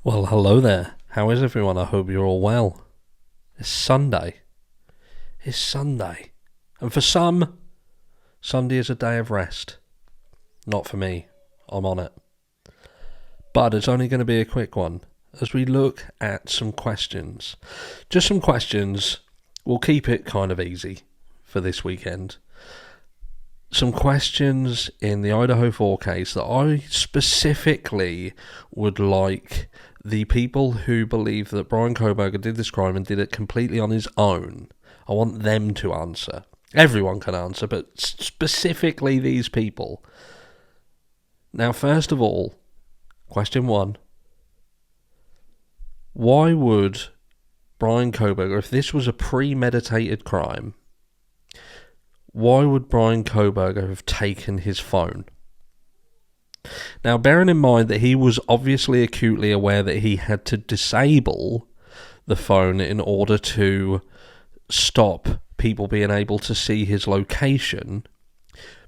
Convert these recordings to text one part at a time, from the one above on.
Well, hello there. How is everyone? I hope you're all well. It's Sunday. It's Sunday. And for some, Sunday is a day of rest. Not for me. I'm on it. But it's only going to be a quick one as we look at some questions. Just some questions. We'll keep it kind of easy for this weekend. Some questions in the Idaho 4 case that I specifically would like the people who believe that Bryan Kohberger did this crime and did it completely on his own. I want them to answer. Everyone can answer, but specifically these people. Now, first of all, question 1. Why would Bryan Kohberger, if this was a premeditated crime, why would Bryan Kohberger have taken his phone? Now, bearing in mind that he was obviously acutely aware that he had to disable the phone in order to stop people being able to see his location,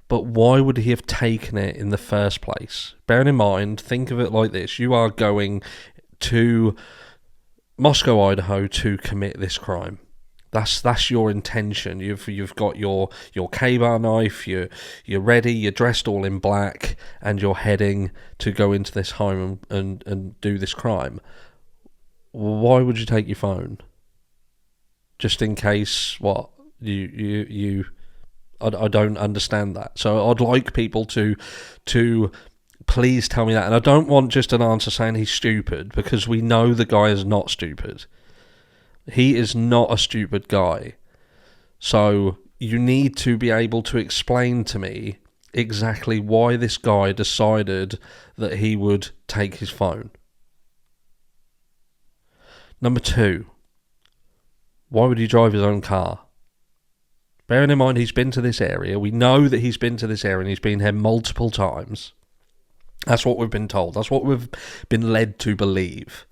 but why would he have taken it in the first place? Bearing in mind, think of it like this. You are going to Moscow, Idaho to commit this crime. That's your intention. You've got your K-bar knife. You're ready. You're dressed all in black, and you're heading to go into this home and do this crime. Why would you take your phone? Just in case what? I don't understand that. So I'd like people to please tell me that. And I don't want just an answer saying he's stupid, because we know the guy is not stupid. He is not a stupid guy. So you need to be able to explain to me exactly why this guy decided that he would take his phone. Number 2, why would he drive his own car? Bearing in mind he's been to this area. We know that he's been to this area and he's been here multiple times. That's what we've been told. That's what we've been led to believe.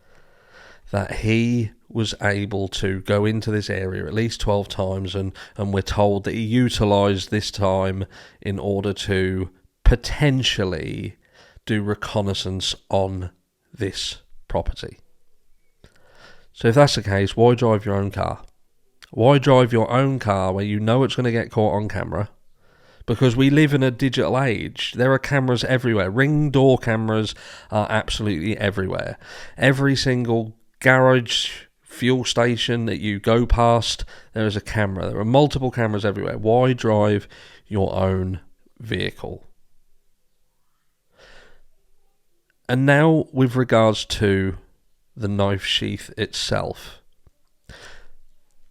That he was able to go into this area at least 12 times, and we're told that he utilised this time in order to potentially do reconnaissance on this property. So if that's the case, why drive your own car? Why drive your own car where you know it's going to get caught on camera? Because we live in a digital age. There are cameras everywhere. Ring door cameras are absolutely everywhere. Every single garage, fuel station that you go past, there is a camera. There are multiple cameras everywhere. Why drive your own vehicle? And now with regards to the knife sheath itself.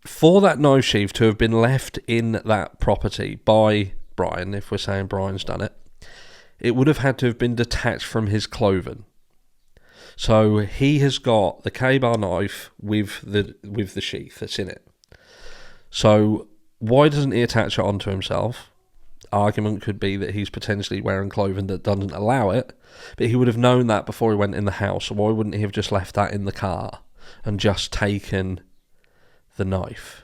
For that knife sheath to have been left in that property by Bryan, if we're saying Bryan's done it, it would have had to have been detached from his clothing. So he has got the K-bar knife with the sheath that's in it. So why doesn't he attach it onto himself? Argument could be that he's potentially wearing clothing that doesn't allow it, but he would have known that before he went in the house. So why wouldn't he have just left that in the car and just taken the knife?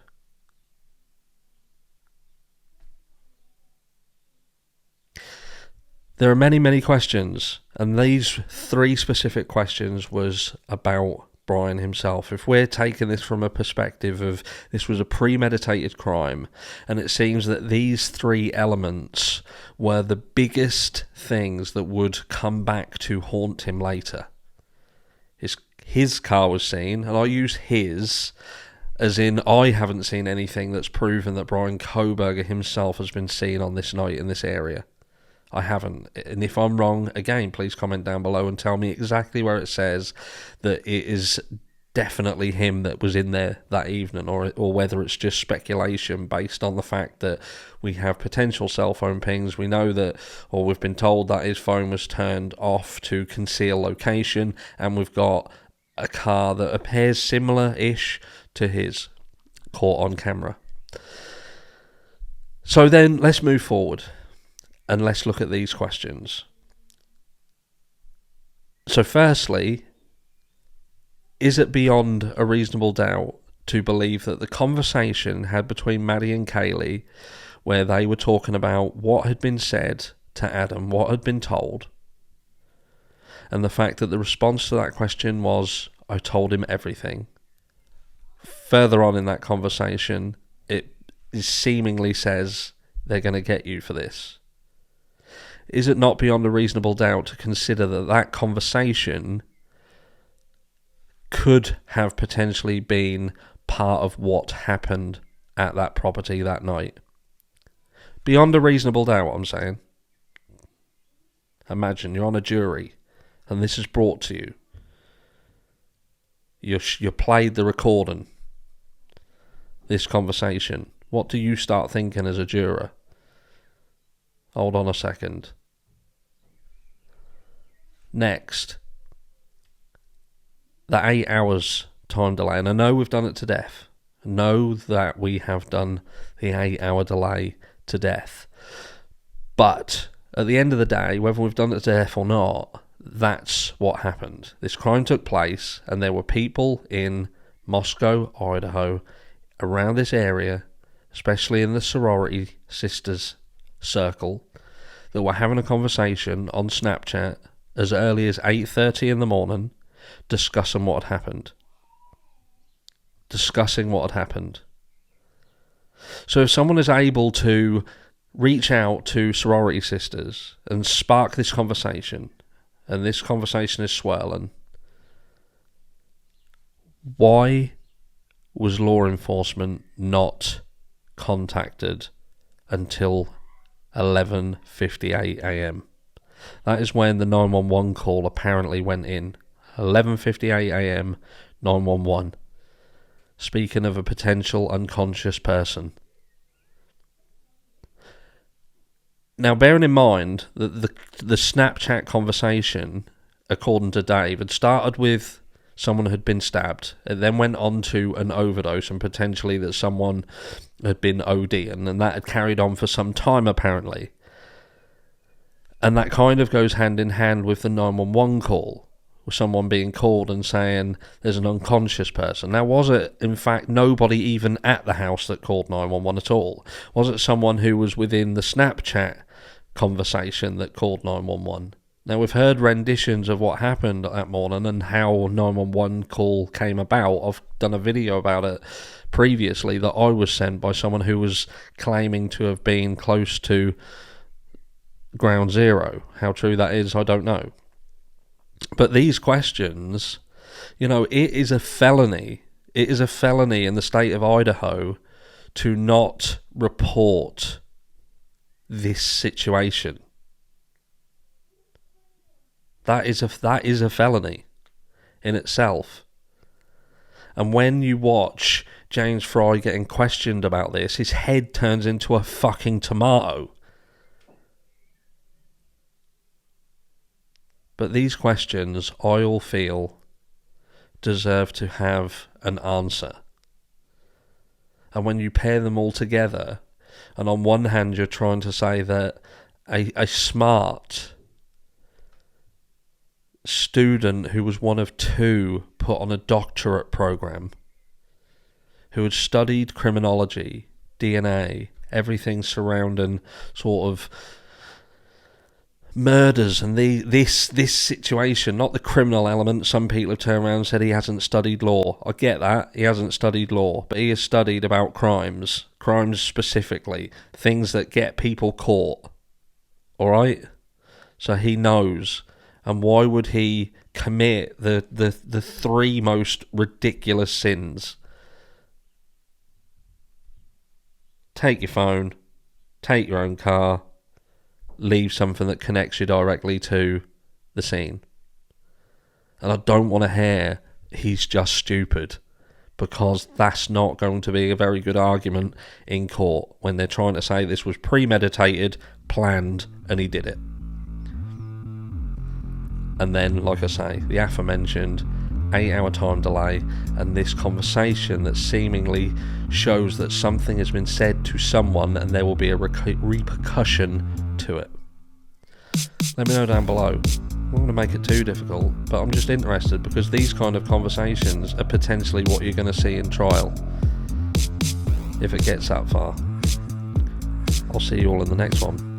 There are many, many questions, and these 3 specific questions was about Bryan himself. If we're taking this from a perspective of this was a premeditated crime, and it seems that these 3 elements were the biggest things that would come back to haunt him later. His car was seen, and I use his as in I haven't seen anything that's proven that Bryan Kohberger himself has been seen on this night in this area. I haven't. And if I'm wrong, again, please comment down below and tell me exactly where it says that it is definitely him that was in there that evening, or whether it's just speculation based on the fact that we have potential cell phone pings. We know that, or we've been told that his phone was turned off to conceal location, and we've got a car that appears similar-ish to his caught on camera. So then let's move forward. And let's look at these questions. So firstly, is it beyond a reasonable doubt to believe that the conversation had between Maddie and Kaylee, where they were talking about what had been said to Adam, what had been told, And the fact that the response to that question was, I told him everything. Further on in that conversation, it seemingly says they're going to get you for this. Is it not beyond a reasonable doubt to consider that that conversation could have potentially been part of what happened at that property that night? Beyond a reasonable doubt, I'm saying. Imagine you're on a jury and this is brought to you. You played the recording, this conversation. What do you start thinking as a juror? Hold on a second. Next, the 8 hours time delay. And I know we've done it to death. I know that we have done the 8-hour delay to death. But at the end of the day, whether we've done it to death or not, that's what happened. This crime took place, and there were people in Moscow, Idaho, around this area, especially in the sorority sisters circle, that were having a conversation on Snapchat as early as 8:30 in the morning, discussing what had happened. So if someone is able to reach out to sorority sisters and spark this conversation, and this conversation is swirling, why was law enforcement not contacted until 11:58 a.m? That is when the 911 call apparently went in. 11:58 a.m, 911. Speaking of a potential unconscious person. Now, bearing in mind that the Snapchat conversation, according to Dave, had started with someone had been stabbed. It then went on to an overdose and potentially that someone had been ODing, and that had carried on for some time apparently. And that kind of goes hand in hand with the 911 call, with someone being called and saying there's an unconscious person. Now, was it, in fact, nobody even at the house that called 911 at all? Was it someone who was within the Snapchat conversation that called 911? Now, we've heard renditions of what happened that morning and how 911 call came about. I've done a video about it previously that I was sent by someone who was claiming to have been close to ground zero. How true that is, I don't know. But these questions, it is a felony. It is a felony in the state of Idaho to not report this situation. That is a felony in itself. And when you watch James Fry getting questioned about this, his head turns into a fucking tomato. But these questions, I all feel, deserve to have an answer. And when you pair them all together, and on one hand you're trying to say that a smart student who was one of two put on a doctorate program, who had studied criminology, DNA, everything surrounding sort of murders and this situation, not the criminal element. Some people have turned around and said he hasn't studied law. I get that, he hasn't studied law, but he has studied about crimes specifically, things that get people caught. Alright? So he knows. And why would he commit the three most ridiculous sins? Take your phone, take your own car, leave something that connects you directly to the scene. And I don't want to hear he's just stupid, because that's not going to be a very good argument in court when they're trying to say this was premeditated, planned, and he did it. And then, like I say, the aforementioned 8-hour time delay and this conversation that seemingly shows that something has been said to someone and there will be a repercussion to it. Let me know down below. I'm not going to make it too difficult, but I'm just interested because these kind of conversations are potentially what you're going to see in trial if it gets that far. I'll see you all in the next one.